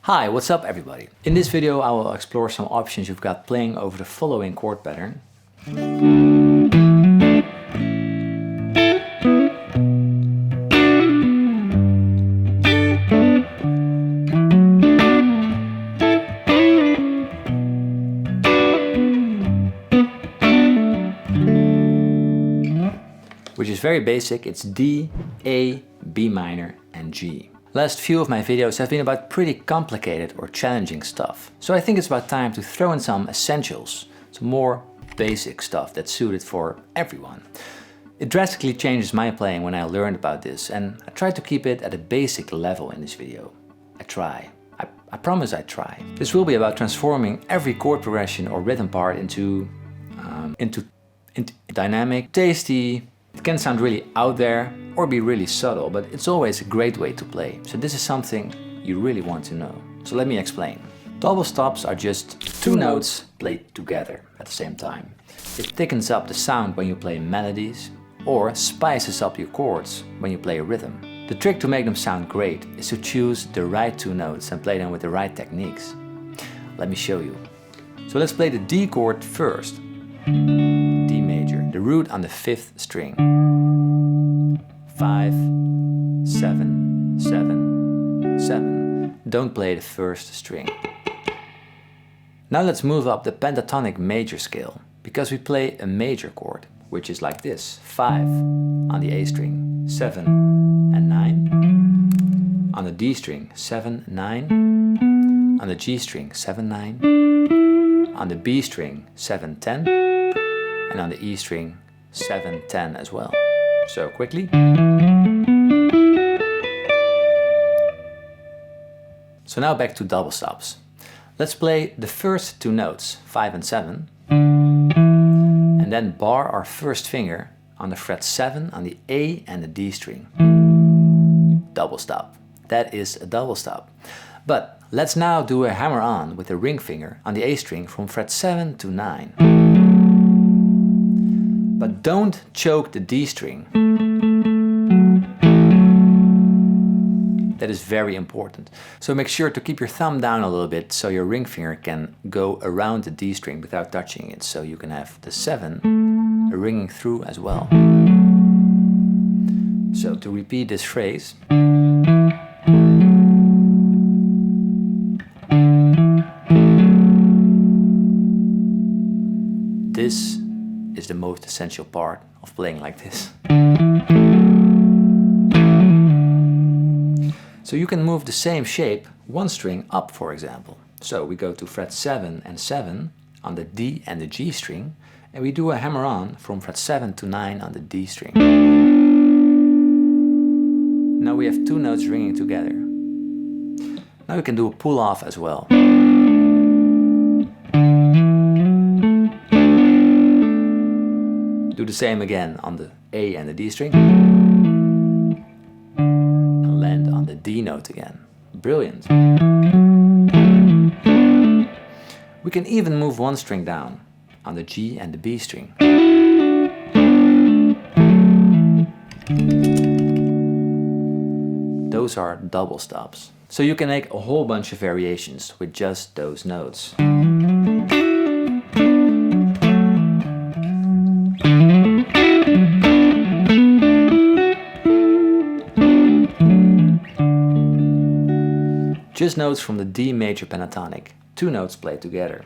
Hi, what's up everybody? In this video I will explore some options you've got playing over the following chord pattern. Which is very basic. It's D, A, B minor and G. Last few of my videos have been about pretty complicated or challenging stuff. So I think it's about time to throw in some essentials, some more basic stuff that's suited for everyone. It drastically changes my playing when I learned about this, and I try to keep it at a basic level in this video. I try. I promise I try. This will be about transforming every chord progression or rhythm part into dynamic, tasty. It can sound really out there or be really subtle, but it's always a great way to play. So this is something you really want to know. So let me explain. Double stops are just two notes played together at the same time. It thickens up the sound when you play melodies or spices up your chords when you play a rhythm. The trick to make them sound great is to choose the right two notes and play them with the right techniques. Let me show you. So let's play the D chord first. D major, the root on the 5th string. 5, 7, 7, 7. Don't play the 1st string. Now let's move up the pentatonic major scale, because we play a major chord, which is like this. 5 on the A string, 7 and 9. On the D string, 7, 9. On the G string, 7, 9. On the B string, 7, 10. And on the E string, 7, 10 as well. So quickly. So now back to double stops. Let's play the first two notes, 5 and 7. And then bar our first finger on the fret 7 on the A and the D string. Double stop. That is a double stop. But let's now do a hammer on with the ring finger on the A string from fret 7 to 9. But don't choke the D string. That is very important. So make sure to keep your thumb down a little bit so your ring finger can go around the D string without touching it. So you can have the 7 ringing through as well. So to repeat this phrase. This is the most essential part of playing like this. So you can move the same shape one string up, for example. So we go to fret 7 and 7 on the D and the G string, and we do a hammer on from fret 7 to 9 on the D string. Now we have two notes ringing together. Now we can do a pull off as well. Do the same again on the A and the D string. And land on the D note again. Brilliant. We can even move one string down on the G and the B string. Those are double stops. So you can make a whole bunch of variations with just those notes. Just notes from the D major pentatonic, two notes played together.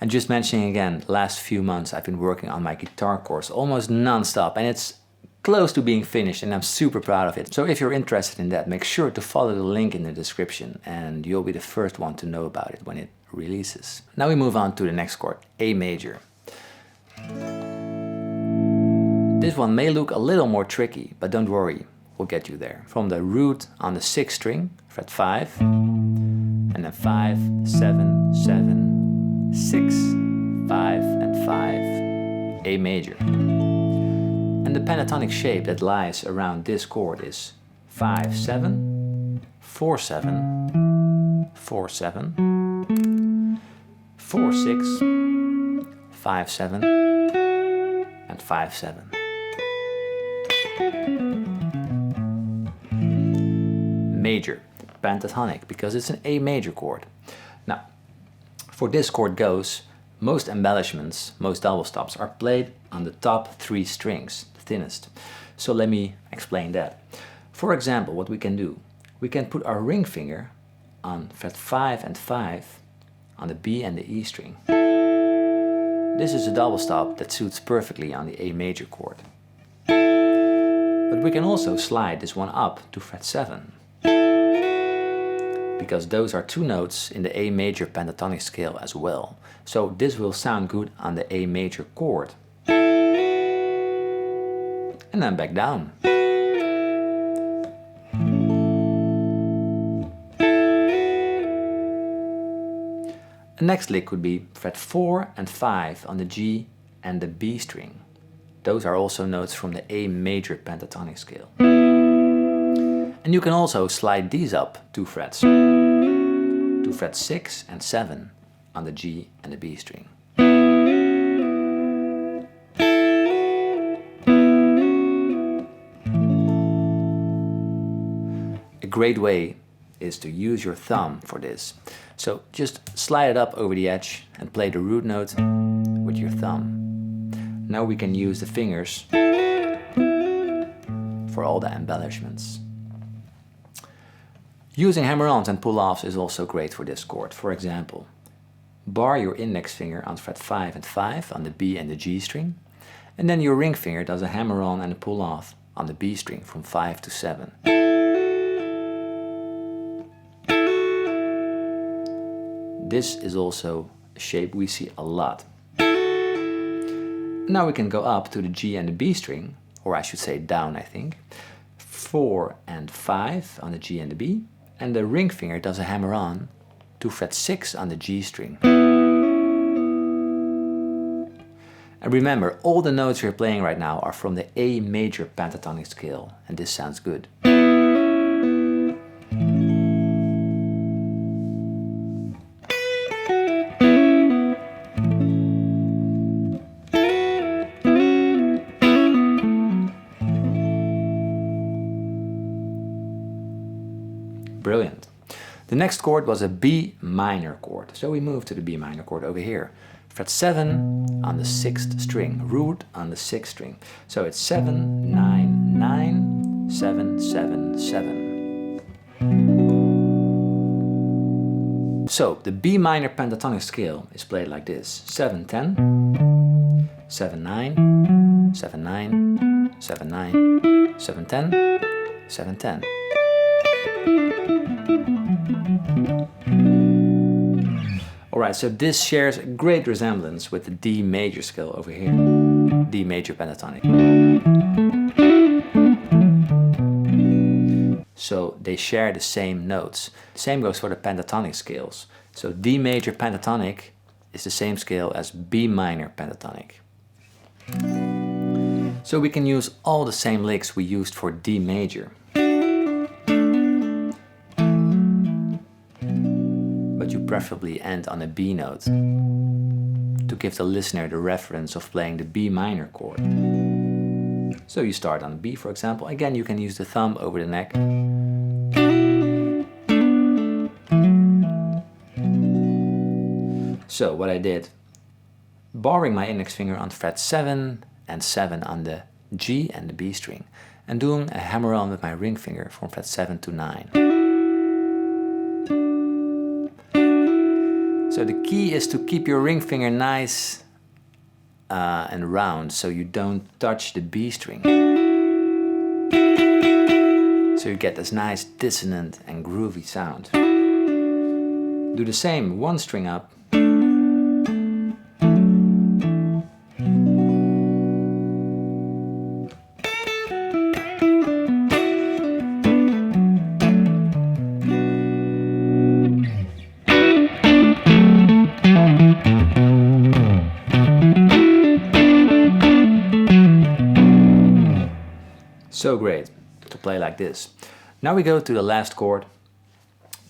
And just mentioning again, last few months I've been working on my guitar course almost non-stop, and it's close to being finished and I'm super proud of it. So if you're interested in that, make sure to follow the link in the description and you'll be the first one to know about it when it releases. Now we move on to the next chord, A major. This one may look a little more tricky, but don't worry, we'll get you there. From the root on the 6th string, fret 5, and then 5, 7, 7, 6, 5 and 5, A major. And the pentatonic shape that lies around this chord is 5, 7, 4, 7, 4, 7, 4, 6, 5, 7, and 5, 7. Major, pentatonic, because it's an A major chord. Now, for this chord goes, most embellishments, most double stops are played on the top 3 strings, the thinnest. So let me explain that. For example, what we can do, we can put our ring finger on fret 5 and 5 on the B and the E string. This is a double stop that suits perfectly on the A major chord. But we can also slide this one up to fret 7, because those are 2 notes in the A major pentatonic scale as well. So this will sound good on the A major chord. And then back down. The next lick could be fret 4 and 5 on the G and the B string. Those are also notes from the A major pentatonic scale. And you can also slide these up 2 frets, to fret 6 and 7 on the G and the B string. A great way is to use your thumb for this. So just slide it up over the edge and play the root note with your thumb. Now we can use the fingers for all the embellishments. Using hammer-ons and pull-offs is also great for this chord. For example, bar your index finger on fret 5 and 5 on the B and the G string, and then your ring finger does a hammer-on and a pull-off on the B string from 5 to 7. This is also a shape we see a lot. Now we can go up to the G and the B string, or I should say down, I think. 4 and 5 on the G and the B, and the ring finger does a hammer on to fret 6 on the G string. And remember, all the notes we're playing right now are from the A major pentatonic scale, and this sounds good. Brilliant. The next chord was a B minor chord. So we move to the B minor chord over here. Fret 7 on the 6th string, root on the 6th string. So it's 7, 9, 9, 7, 7, 7. So the B minor pentatonic scale is played like this. 7, 10, 7, 9, 7, 9, 7, 9, 7, 10, 7, 10. Alright, so this shares a great resemblance with the D major scale over here, D major pentatonic. So they share the same notes. The same goes for the pentatonic scales. So D major pentatonic is the same scale as B minor pentatonic. So we can use all the same licks we used for D major. But you preferably end on a B note to give the listener the reference of playing the B minor chord. So you start on B, for example. Again, you can use the thumb over the neck. So what I did, barring my index finger on fret 7 and 7 on the G and the B string, and doing a hammer on with my ring finger from fret 7 to 9. So the key is to keep your ring finger nice and round so you don't touch the B string. So you get this nice dissonant and groovy sound. Do the same, one string up. So great to play like this. Now we go to the last chord,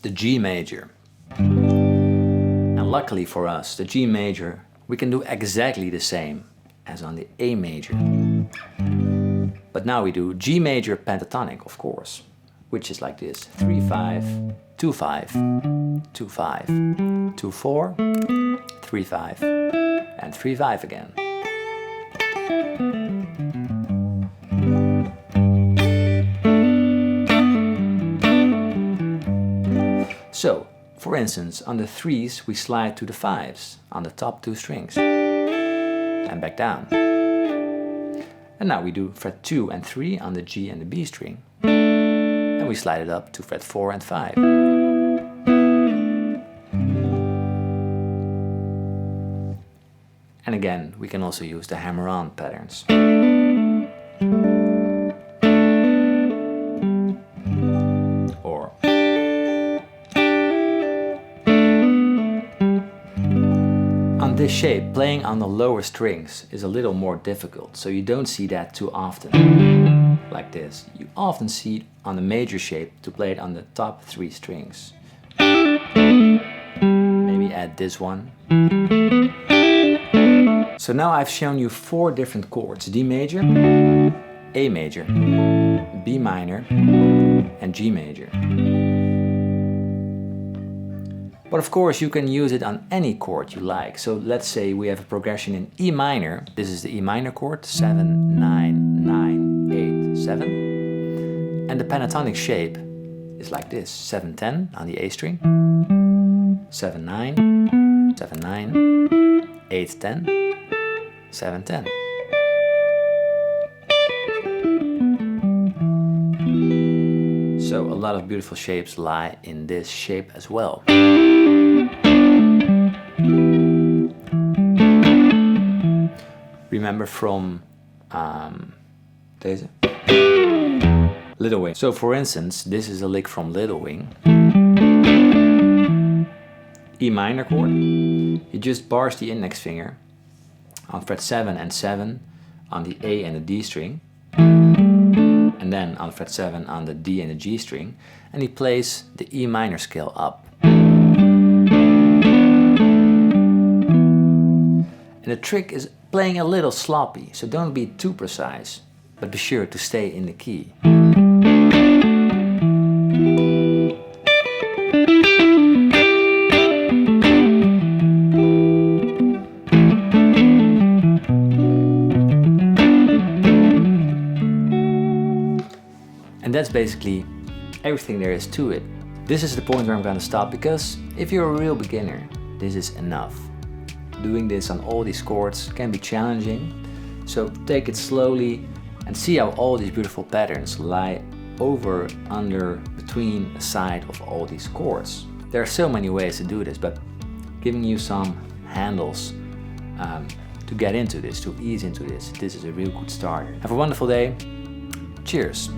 the G major. And luckily for us, the G major, we can do exactly the same as on the A major. But now we do G major pentatonic, of course, which is like this: 3-5, 2-5, 2-5, 2-4, 3-5, and 3-5 again. So, for instance, on the 3s we slide to the 5s on the top 2 strings and back down. And now we do fret 2 and 3 on the G and the B string, and we slide it up to fret 4 and 5. And again, we can also use the hammer-on patterns. Or on this shape, playing on the lower strings is a little more difficult, so you don't see that too often. Like this. You often see it on the major shape to play it on the top 3 strings. Maybe add this one. So now I've shown you 4 different chords: D major, A major, B minor, and G major. But of course you can use it on any chord you like. So let's say we have a progression in E minor. This is the E minor chord, 7, 9, 9, 8, 7. And the pentatonic shape is like this: 7, 10 on the A string, 7, 9, 7, 9, 8, 10, 7, 10. So a lot of beautiful shapes lie in this shape as well. Remember from deze? Little Wing. So for instance, this is a lick from Little Wing. E minor chord. You just bars the index finger on fret 7 and 7 on the A and the D string, and then on fret 7 on the D and the G string, and he plays the E minor scale up. And the trick is playing a little sloppy, so don't be too precise, but be sure to stay in the key. And that's basically everything there is to it. This is the point where I'm going to stop, because if you're a real beginner, this is enough. Doing this on all these chords can be challenging, so take it slowly and see how all these beautiful patterns lie over, under, between, aside of all these chords. There are so many ways to do this, but giving you some handles to get into this, to ease into this, this is a real good starter. Have a wonderful day. Cheers.